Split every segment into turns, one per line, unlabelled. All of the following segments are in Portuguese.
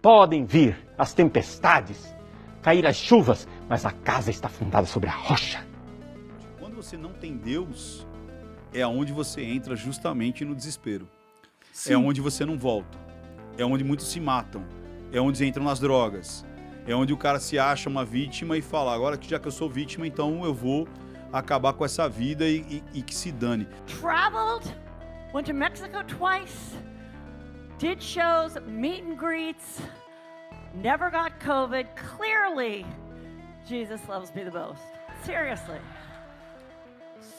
Podem vir as tempestades, cair as chuvas, mas a casa está fundada sobre a rocha.
Quando você não tem Deus, é onde você entra justamente no desespero. Sim. É onde você não volta. É onde muitos se matam. É onde entram nas drogas. É onde o cara se acha uma vítima e fala, agora que já que eu sou vítima, então eu vou acabar com essa vida e que se dane.
Traveled, went to Mexico twice, did shows, meet and greets, never got COVID. Clearly, Jesus loves me the most. Seriously.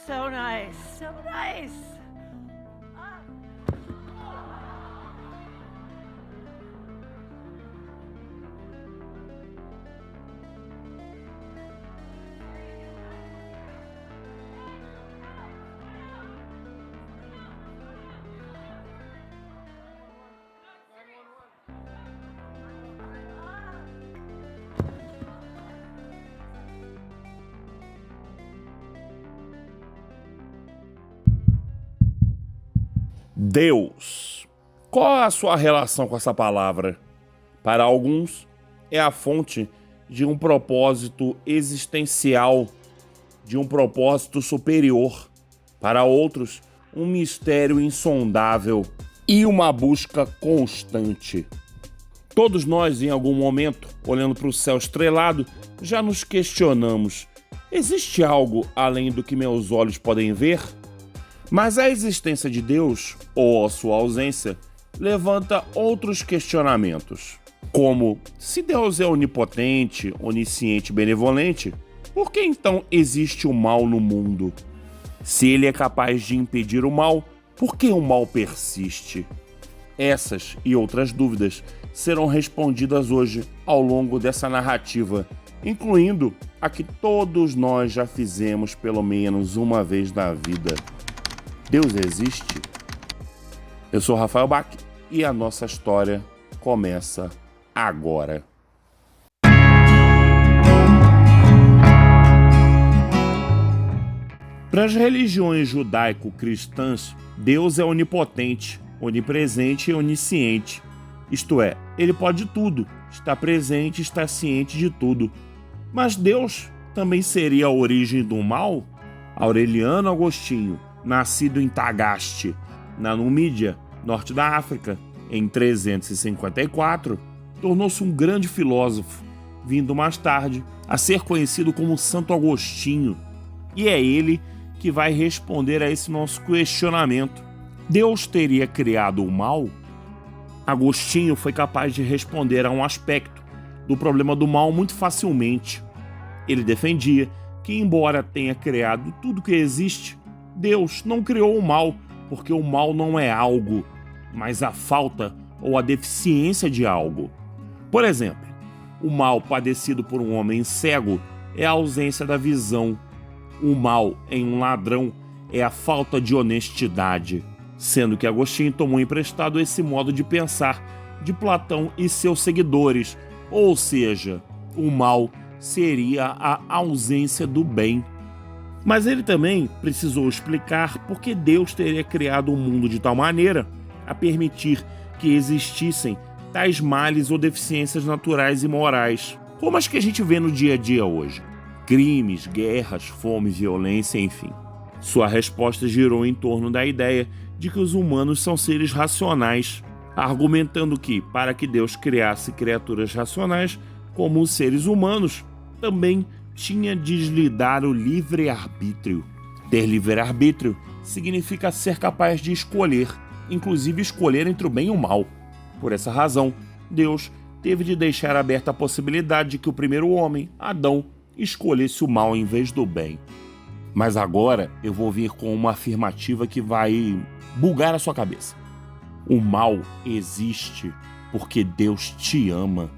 So nice, so nice.
Deus. Qual é a sua relação com essa palavra? Para alguns, é a fonte de um propósito existencial, de um propósito superior. Para outros, um mistério insondável e uma busca constante. Todos nós, em algum momento, olhando para o céu estrelado, já nos questionamos: existe algo além do que meus olhos podem ver? Mas a existência de Deus, ou a sua ausência, levanta outros questionamentos. Como, se Deus é onipotente, onisciente e benevolente, por que então existe o mal no mundo? Se ele é capaz de impedir o mal, por que o mal persiste? Essas e outras dúvidas serão respondidas hoje ao longo dessa narrativa, incluindo a que todos nós já fizemos pelo menos uma vez na vida. Deus existe? Eu sou Rafael Bach e a nossa história começa agora. Para as religiões judaico-cristãs, Deus é onipotente, onipresente e onisciente. Isto é, ele pode tudo, está presente, está ciente de tudo. Mas Deus também seria a origem do mal? Aureliano Agostinho, nascido em Tagaste, na Numídia, norte da África, em 354, tornou-se um grande filósofo, vindo mais tarde a ser conhecido como Santo Agostinho. E é ele que vai responder a esse nosso questionamento. Deus teria criado o mal? Agostinho foi capaz de responder a um aspecto do problema do mal muito facilmente. Ele defendia que, embora tenha criado tudo que existe, Deus não criou o mal, porque o mal não é algo, mas a falta ou a deficiência de algo. Por exemplo, o mal padecido por um homem cego é a ausência da visão. O mal em um ladrão é a falta de honestidade, sendo que Agostinho tomou emprestado esse modo de pensar de Platão e seus seguidores, ou seja, o mal seria a ausência do bem. Mas ele também precisou explicar por que Deus teria criado o mundo de tal maneira a permitir que existissem tais males ou deficiências naturais e morais, como as que a gente vê no dia a dia hoje. Crimes, guerras, fome, violência, enfim. Sua resposta girou em torno da ideia de que os humanos são seres racionais, argumentando que, para que Deus criasse criaturas racionais como os seres humanos, também tinha de lhe dar o livre-arbítrio. Ter livre-arbítrio significa ser capaz de escolher, inclusive escolher entre o bem e o mal. Por essa razão, Deus teve de deixar aberta a possibilidade de que o primeiro homem, Adão, escolhesse o mal em vez do bem. Mas agora eu vou vir com uma afirmativa que vai bugar a sua cabeça. O mal existe porque Deus te ama.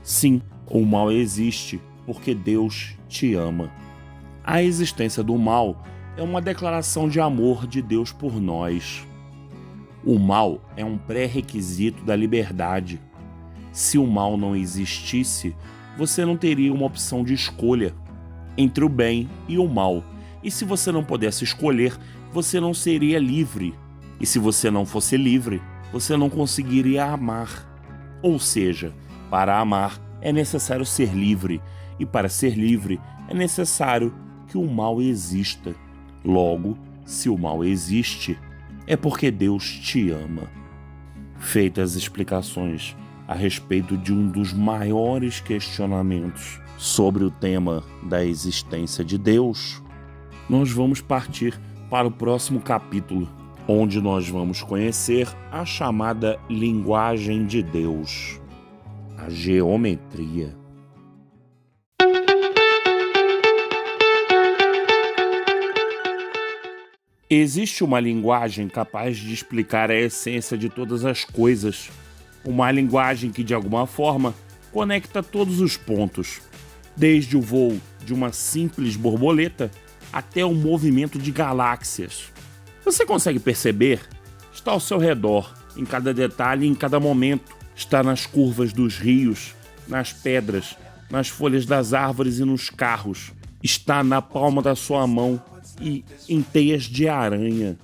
Sim, o mal existe porque Deus te ama. A existência do mal é uma declaração de amor de Deus por nós. O mal é um pré-requisito da liberdade. Se o mal não existisse, você não teria uma opção de escolha entre o bem e o mal. E se você não pudesse escolher, você não seria livre. E se você não fosse livre, você não conseguiria amar. Ou seja, Para amar, é necessário ser livre, e para ser livre, é necessário que o mal exista. Logo, se o mal existe, é porque Deus te ama. Feitas as explicações a respeito de um dos maiores questionamentos sobre o tema da existência de Deus, nós vamos partir para o próximo capítulo, onde nós vamos conhecer a chamada linguagem de Deus, a geometria. Existe uma linguagem capaz de explicar a essência de todas as coisas, uma linguagem que, de alguma forma, conecta todos os pontos, desde o voo de uma simples borboleta até o movimento de galáxias. Você consegue perceber? Está ao seu redor, em cada detalhe e em cada momento. Está nas curvas dos rios, nas pedras, nas folhas das árvores e nos carros. Está na palma da sua mão e em teias de aranha.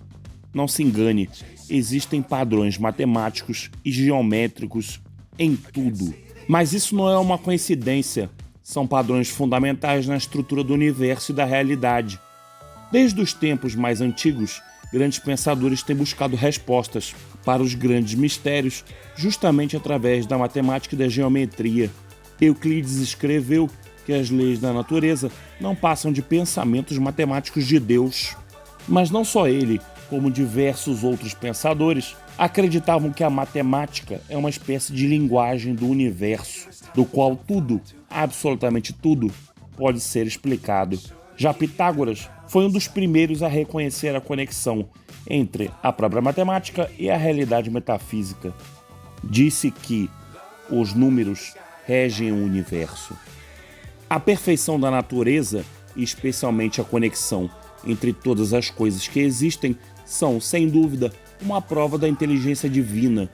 Não se engane, existem padrões matemáticos e geométricos em tudo. Mas isso não é uma coincidência. São padrões fundamentais na estrutura do universo e da realidade. Desde os tempos mais antigos, grandes pensadores têm buscado respostas para os grandes mistérios justamente através da matemática e da geometria. Euclides escreveu que as leis da natureza não passam de pensamentos matemáticos de Deus. Mas não só ele, como diversos outros pensadores, acreditavam que a matemática é uma espécie de linguagem do universo, do qual tudo, absolutamente tudo, pode ser explicado. Já Pitágoras foi um dos primeiros a reconhecer a conexão entre a própria matemática e a realidade metafísica. Disse que os números regem o universo. A perfeição da natureza, e especialmente a conexão entre todas as coisas que existem, são, sem dúvida, uma prova da inteligência divina,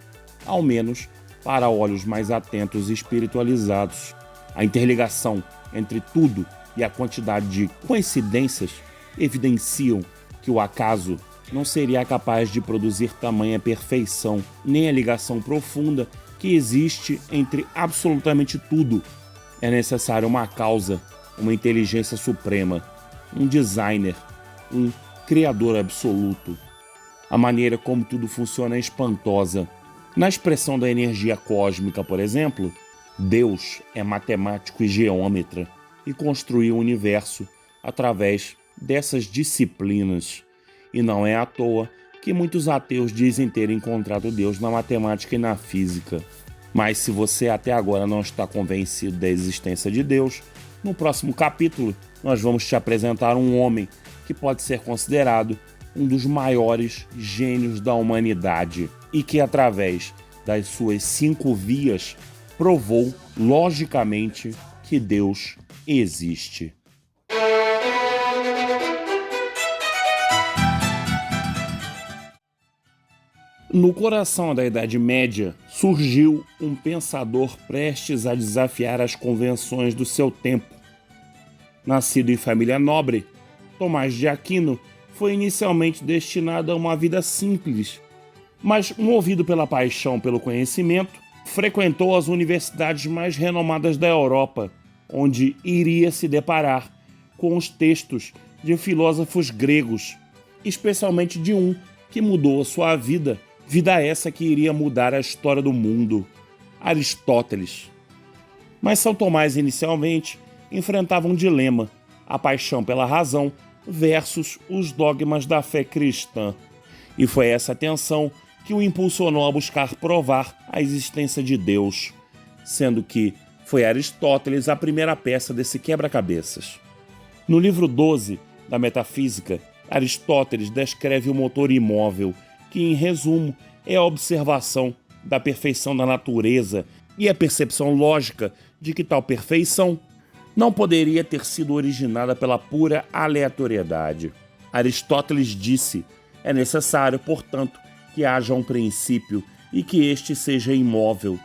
ao menos para olhos mais atentos e espiritualizados. A interligação entre tudo e a quantidade de coincidências evidenciam que o acaso não seria capaz de produzir tamanha perfeição, nem a ligação profunda que existe entre absolutamente tudo. É necessário uma causa, uma inteligência suprema, um designer, um criador absoluto. A maneira como tudo funciona é espantosa. Na expressão da energia cósmica, por exemplo, Deus é matemático e geômetra e construiu o universo através dessas disciplinas. E não é à toa que muitos ateus dizem ter encontrado Deus na matemática e na física. Mas se você até agora não está convencido da existência de Deus, no próximo capítulo nós vamos te apresentar um homem que pode ser considerado um dos maiores gênios da humanidade e que, através das suas 5 vias, provou logicamente que Deus existe. No coração da Idade Média, surgiu um pensador prestes a desafiar as convenções do seu tempo. Nascido em família nobre, Tomás de Aquino foi inicialmente destinado a uma vida simples, mas, movido pela paixão pelo conhecimento, frequentou as universidades mais renomadas da Europa, onde iria se deparar com os textos de filósofos gregos, especialmente de um que mudou a sua vida essa que iria mudar a história do mundo, Aristóteles. Mas São Tomás inicialmente enfrentava um dilema, a paixão pela razão versus os dogmas da fé cristã. E foi essa tensão que o impulsionou a buscar provar a existência de Deus, sendo que foi Aristóteles a primeira peça desse quebra-cabeças. No livro 12 da Metafísica, Aristóteles descreve o motor imóvel, que, em resumo, é a observação da perfeição da natureza e a percepção lógica de que tal perfeição não poderia ter sido originada pela pura aleatoriedade. Aristóteles disse: é necessário, portanto, que haja um princípio e que este seja imóvel.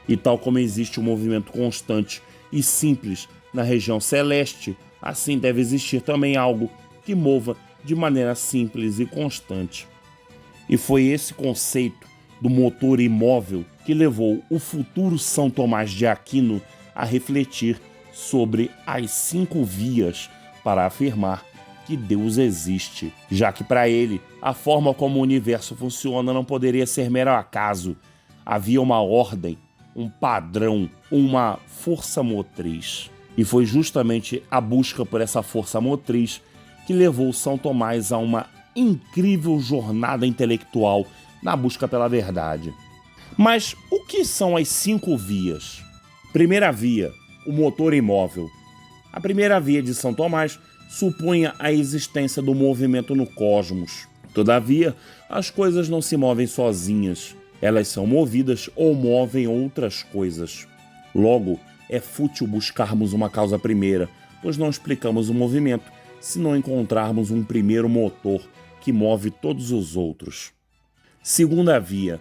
E tal como existe um movimento constante e simples na região celeste, assim deve existir também algo que mova de maneira simples e constante. E foi esse conceito do motor imóvel que levou o futuro São Tomás de Aquino a refletir sobre as 5 vias para afirmar que Deus existe, já que para ele a forma como o universo funciona não poderia ser mero acaso. Havia uma ordem, um padrão, uma força motriz. E foi justamente a busca por essa força motriz que levou São Tomás a uma incrível jornada intelectual na busca pela verdade. Mas o que são as 5 vias? Primeira via, o motor imóvel. A primeira via de São Tomás supunha a existência do movimento no cosmos. Todavia, as coisas não se movem sozinhas. Elas são movidas ou movem outras coisas. Logo, é fútil buscarmos uma causa primeira, pois não explicamos o movimento se não encontrarmos um primeiro motor que move todos os outros. Segunda via,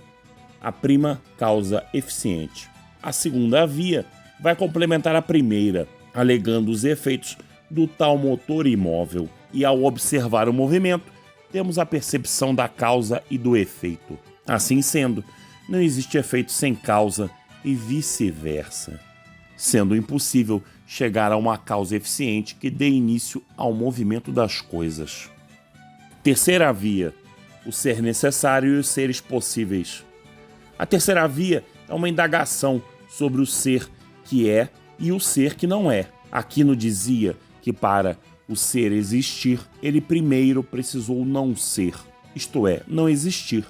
a prima causa eficiente. A segunda via vai complementar a primeira, alegando os efeitos do tal motor imóvel. E ao observar o movimento, temos a percepção da causa e do efeito. Assim sendo, não existe efeito sem causa e vice-versa, sendo impossível chegar a uma causa eficiente que dê início ao movimento das coisas. Terceira via, o ser necessário e os seres possíveis. A terceira via é uma indagação sobre o ser que é e o ser que não é. Aquino dizia que para o ser existir, ele primeiro precisou não ser, isto é, não existir.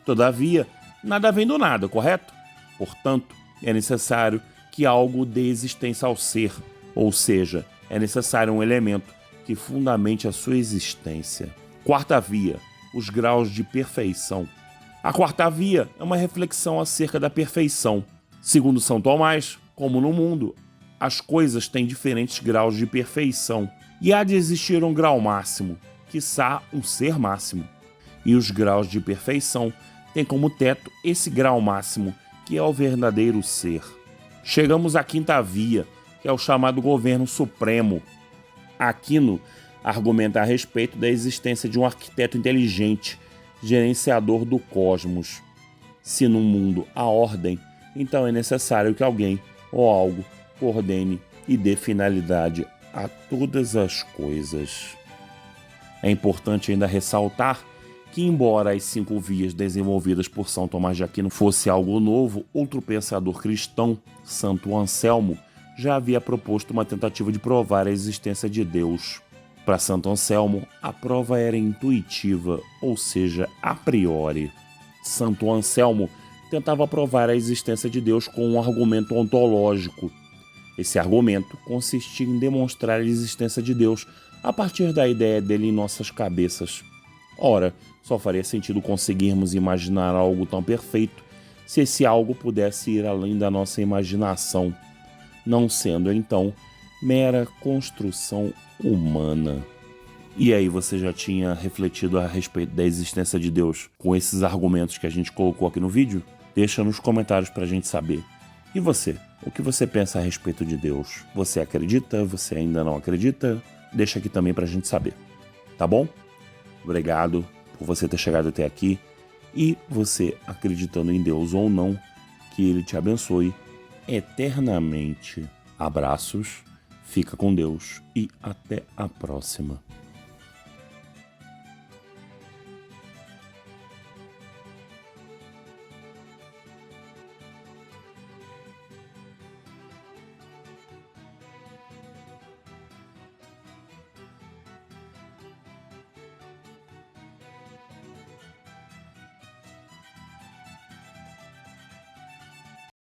Todavia, nada vem do nada, correto? Portanto, é necessário que algo dê existência ao ser, ou seja, é necessário um elemento que fundamente a sua existência. Quarta via, os graus de perfeição. A quarta via é uma reflexão acerca da perfeição. Segundo São Tomás, como no mundo, as coisas têm diferentes graus de perfeição e há de existir um grau máximo, quiçá um ser máximo. E os graus de perfeição têm como teto esse grau máximo, que é o verdadeiro ser. Chegamos à quinta via, que é o chamado governo supremo. Aquino argumenta a respeito da existência de um arquiteto inteligente, gerenciador do cosmos. Se no mundo há ordem, então é necessário que alguém ou algo coordene e dê finalidade a todas as coisas. É importante ainda ressaltar que, embora as 5 vias desenvolvidas por São Tomás de Aquino fosse algo novo, outro pensador cristão, Santo Anselmo, já havia proposto uma tentativa de provar a existência de Deus. Para Santo Anselmo, a prova era intuitiva, ou seja, a priori. Santo Anselmo tentava provar a existência de Deus com um argumento ontológico. Esse argumento consistia em demonstrar a existência de Deus a partir da ideia dele em nossas cabeças. Ora, só faria sentido conseguirmos imaginar algo tão perfeito se esse algo pudesse ir além da nossa imaginação, não sendo, então, mera construção humana. E aí, você já tinha refletido a respeito da existência de Deus com esses argumentos que a gente colocou aqui no vídeo? Deixa nos comentários pra gente saber. E você? O que você pensa a respeito de Deus? Você acredita? Você ainda não acredita? Deixa aqui também pra gente saber. Tá bom? Obrigado por você ter chegado até aqui. E você acreditando em Deus ou não, que Ele te abençoe eternamente. Abraços, fica com Deus e até a próxima.